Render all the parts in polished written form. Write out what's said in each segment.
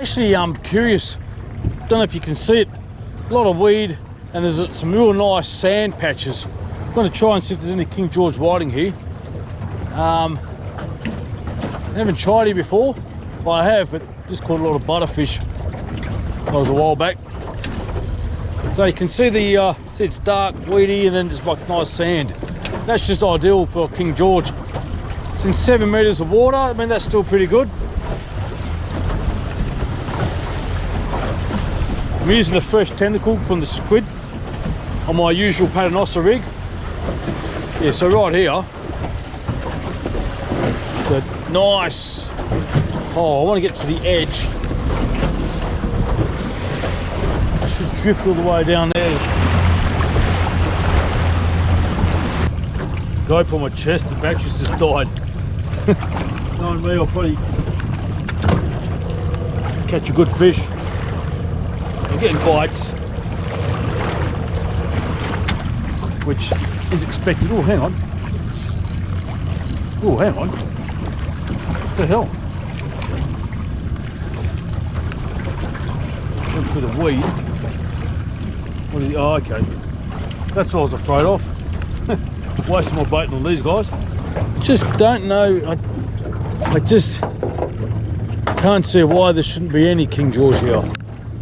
Actually, I'm curious. Don't know if you can see it. There's a lot of weed and there's some real nice sand patches. I'm going to try and see if there's any King George whiting here. I haven't tried it before. Well, I have, but just caught a lot of butterfish. That was a while back. So you can see the see it's dark, weedy, and then just like nice sand. That's just ideal for King George. It's in 7 meters of water. I mean, that's still pretty good. I'm using the fresh tentacle from the squid on my usual paternoster rig. Yeah, so right here, it's a nice. Oh, I want to get to the edge. I should drift all the way down there. Go on my chest, the battery's just died. Knowing me, I'll probably catch a good fish. I'm getting bites, which is expected. Oh, hang on. Oh, hang on. What the hell? Went through the weed. What is he? Oh, okay. That's what I was afraid of. Wasting my bait on these guys. Just don't know. I just can't see why there shouldn't be any King George here.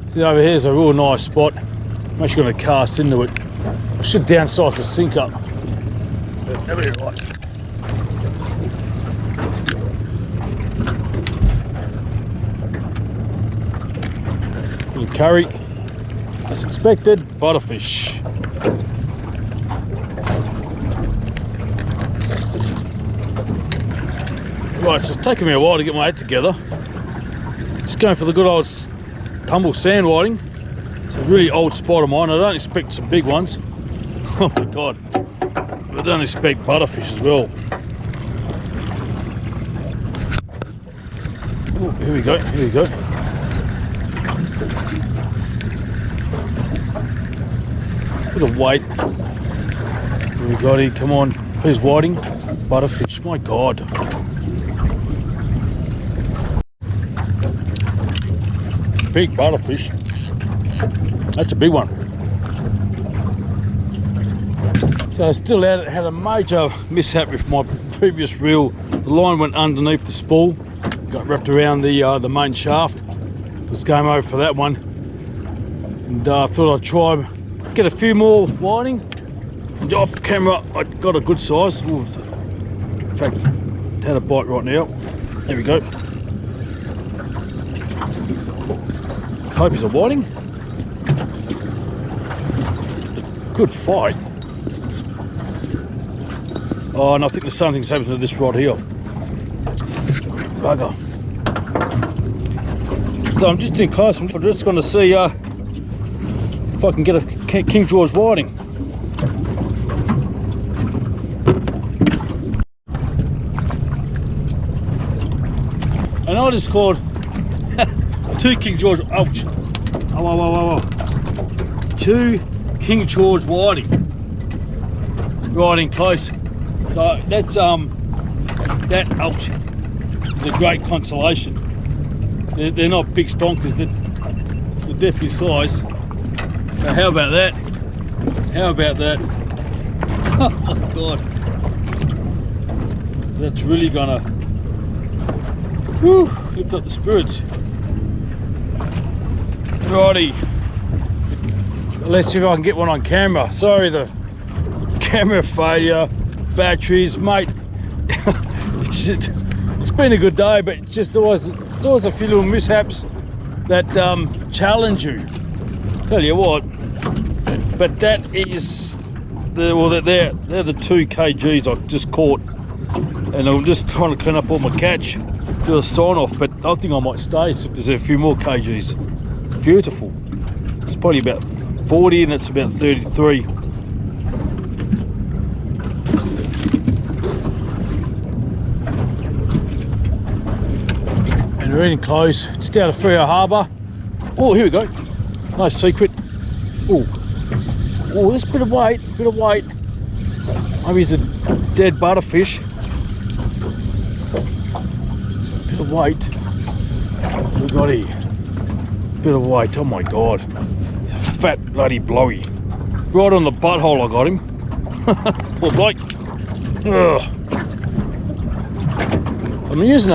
See, over here's a real nice spot. I'm actually going to cast into it. I should downsize the sink up. That'll be right. Little curry, as expected. Butterfish. Right, so it's taken me a while to get my head together. Just going for the good old tumble sand whiting. It's a really old spot of mine. I don't expect some big ones. Oh my god. I don't expect butterfish as well. Oh, here we go, here we go. Bit of weight. Here we got here, come on. Who's whiting? Butterfish, my god. Big butterfish. That's a big one. So I still had a major mishap with my previous reel. The line went underneath the spool, got wrapped around the main shaft. It was game over for that one. And I thought I'd try and get a few more whiting. And off camera, I got a good size. Ooh, in fact, had a bite right now. There we go. Hope he's a whiting. Good fight. Oh, and I think the same thing's happened to this rod here. Bugger. So I'm just in close. I'm just going to see if I can get a King George whiting. And I just caught 2 King George. Ouch! Oh. 2 King George whiting. Right in close. So that's that ouch is a great consolation. They're not big stonkers. They're definitely size. So how about that? How about that? Oh god, that's really gonna lift up the spirits. Righty, let's see if I can get one on camera. Sorry, the camera failure, batteries, mate. It's been a good day, but it's always a few little mishaps that challenge you. Tell you what, but that is they're the 2 kgs I just caught, and I'm just trying to clean up all my catch, do a sign off. But I think I might stay if there's a few more kgs. Beautiful. It's probably about 40 and it's about 33. And we're in close, just out of Fremantle Harbour. Oh, here we go. Nice secret. Oh, there's a bit of weight, Maybe it's a dead butterfish. Bit of weight. What we got here? Bit of weight, oh my god. Fat bloody blowy. Right on the butthole I got him. Poor bloke. Ugh. I'm using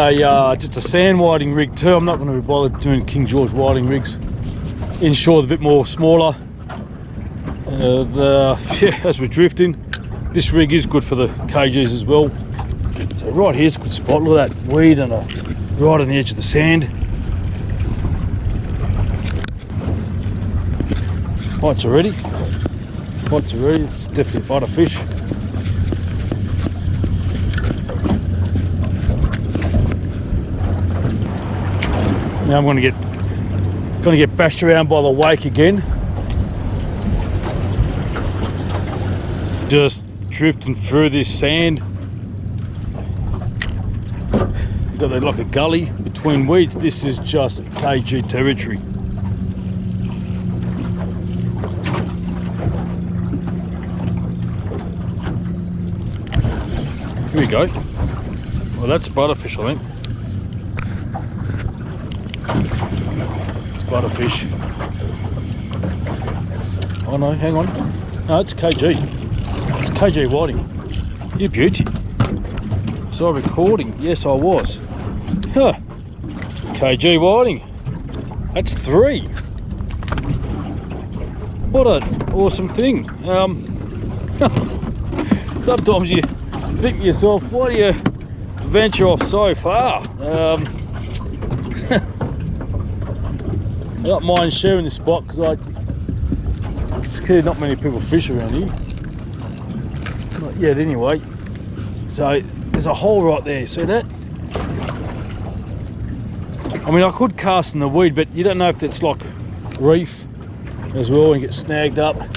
just a sand whiting rig too. I'm not going to be bothered doing King George whiting rigs. Inshore a bit more smaller. Yeah, as we're drifting, this rig is good for the KGs as well. So right here's a good spot. Look at that weed and right on the edge of the sand. Bites already. It's definitely a butterfish. Now I'm going to get bashed around by the wake again. Just drifting through this sand. You've got like a gully between weeds. This is just KG territory. Here we go. Well, that's butterfish, I think. It's butterfish. Oh no, hang on. No, it's KG. It's KG whiting. You beauty. Was I recording? Yes, I was. Huh. KG whiting. That's 3. What an awesome thing. Sometimes you think to yourself, why do you venture off so far? I don't mind sharing this spot because it's clear not many people fish around here. Not yet anyway. So there's a hole right there, see that? I mean, I could cast in the weed, but you don't know if it's like reef as well and get snagged up. I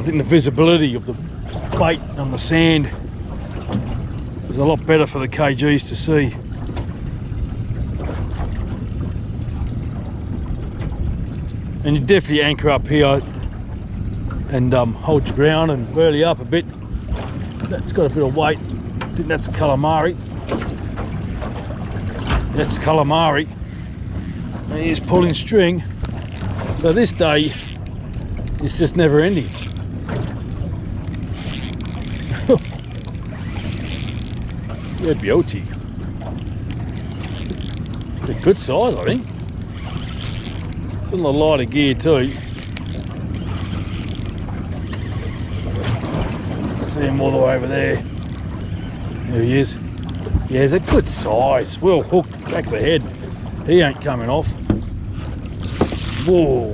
think the visibility of the bait on the sand is a lot better for the KGs to see. And you definitely anchor up here and hold your ground and burley up a bit. That's got a bit of weight. I think that's a calamari. That's calamari. And he's pulling string. So this day is just never ending. Yeah, beauty. It's a good size, I think. It's on the lighter gear too. See him all the way over there. There he is. Yeah, he's a good size. Well hooked, back of the head. He ain't coming off. Whoa.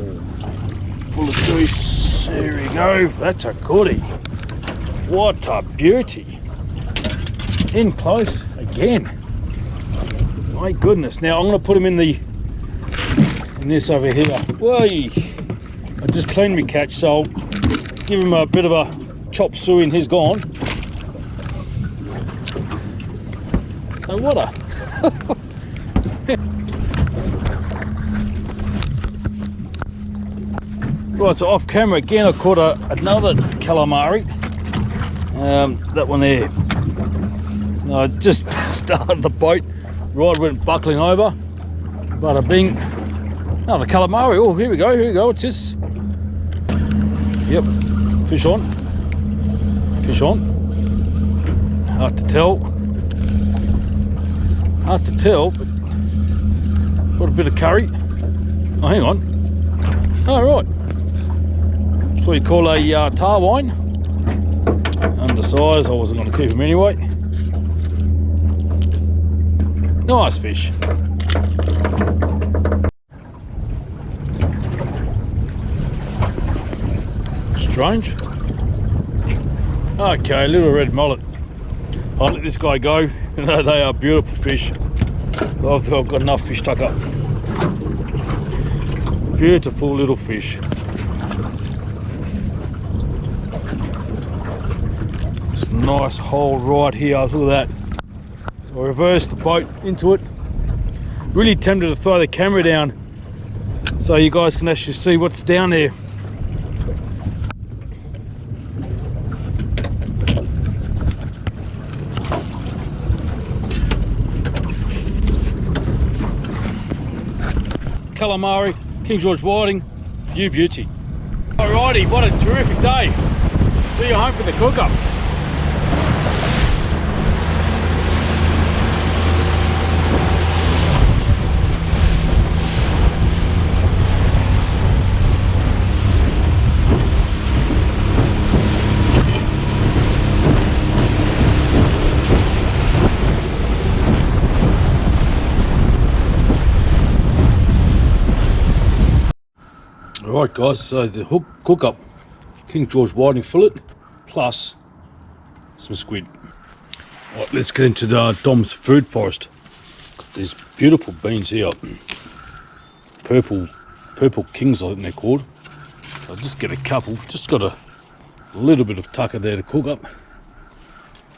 Full of juice. There we go. That's a goodie. What a beauty. In close again. My goodness. Now I'm going to put him in this over here. Whoa. I just cleaned my catch, so I'll give him a bit of a chop suey and he's gone. Oh, what a... Right, so off camera again I caught another calamari. That one there. I just started the boat, rod went buckling over. Bada bing. Oh, the calamari. Oh, here we go, what's this? Yep, fish on. Hard to tell, but got a bit of curry. Oh, hang on. Oh, right. That's what you call a tar wine. Undersized, I wasn't going to keep him anyway. Nice fish. Strange. Okay, little red mullet. I'll let this guy go. You know, they are beautiful fish. I've got enough fish stuck up. Beautiful little fish. Some nice hole right here. Look at that. So I reversed the boat into it. Really tempted to throw the camera down so you guys can actually see what's down there. calamari, King George whiting, you beauty. Alrighty, what a terrific day. See you home for the cook-up. Alright guys, so the hook cook-up, King George whiting fillet plus some squid. Alright, let's get into the Dom's food forest. Got these beautiful beans here, purple kings I think they're called. So I'll just get a couple, just got a little bit of tucker there to cook up,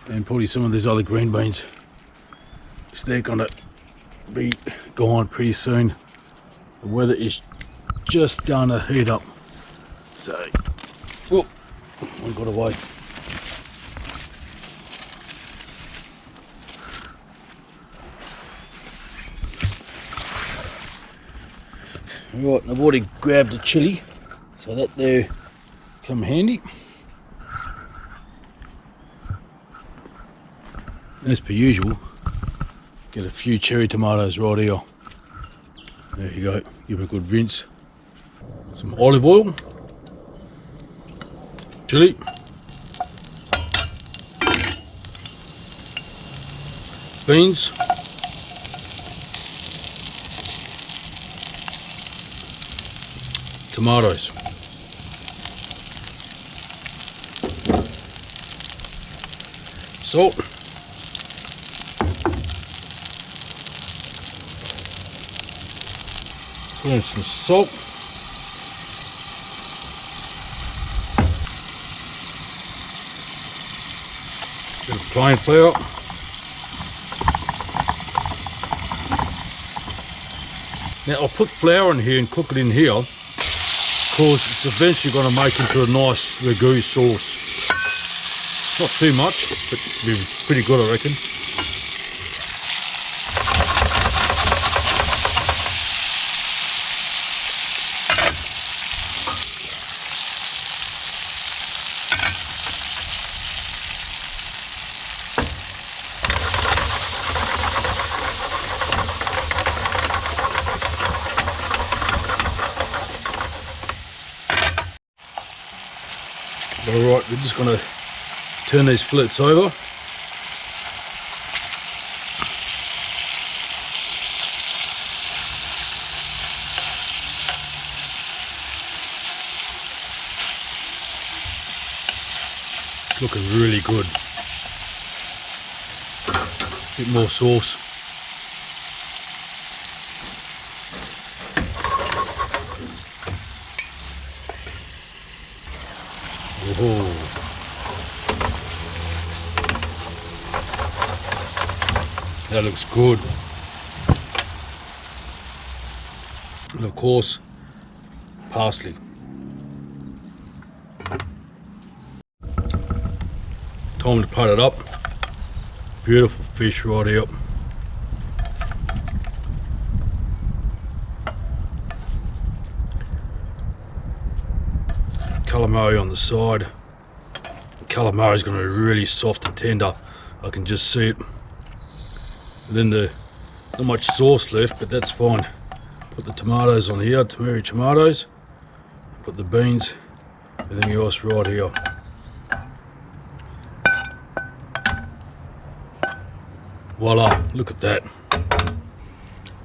and probably some of these other green beans, because they're gonna be gone pretty soon. The weather is just starting to heat up, so whoop, one got away. Right, I've already grabbed the chilli, so that there come handy. As per usual, get a few cherry tomatoes right here. There you go, give it a good rinse. Some olive oil, chilli, beans, tomatoes, salt, put in some salt, bit of plain flour, now I'll put flour in here and cook it in here because it's eventually going to make into a nice ragu sauce. Not too much, but it'll be pretty good I reckon. Alright, we're just going to turn these fillets over. It's looking really good. Bit more sauce. Oh. That looks good. And of course, parsley. Time to put it up. Beautiful fish right here. Calamari on the side. Calamari is going to be really soft and tender. I can just see it. And then not much sauce left, but that's fine. Put the tomatoes on here, tomatoes. Put the beans, everything else right here. Voila, look at that.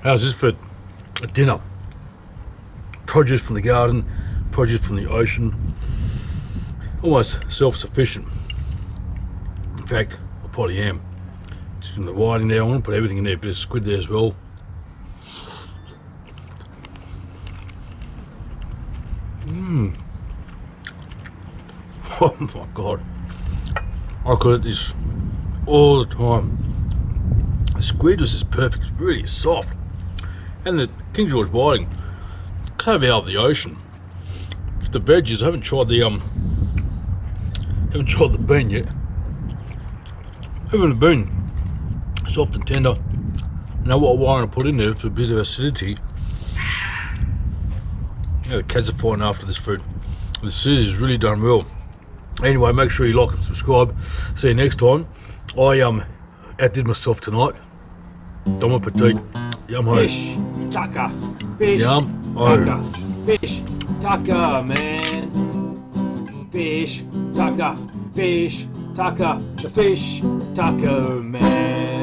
How's this for a dinner? Produce from the garden, produce from the ocean. Almost self-sufficient. In fact, I probably am. Just from the whiting there, I want to put everything in there, a bit of squid there as well. Oh my god. I could eat this all the time. The squid was just perfect, it's really soft. And the King George whiting came out of the ocean. The veggies, I haven't tried the bean yet. Even the bean, soft and tender. Now what I want to put in there for a bit of acidity Yeah, the cats are fine after this food. The series has really done well. Anyway, make sure you like and subscribe. See you next time. I outdid myself tonight. Bon appetit. Yum ho. Fish, tucker, fish, Yum tucker, ho. fish, tucker, man. Fish, tucker, the fish, tucker, man.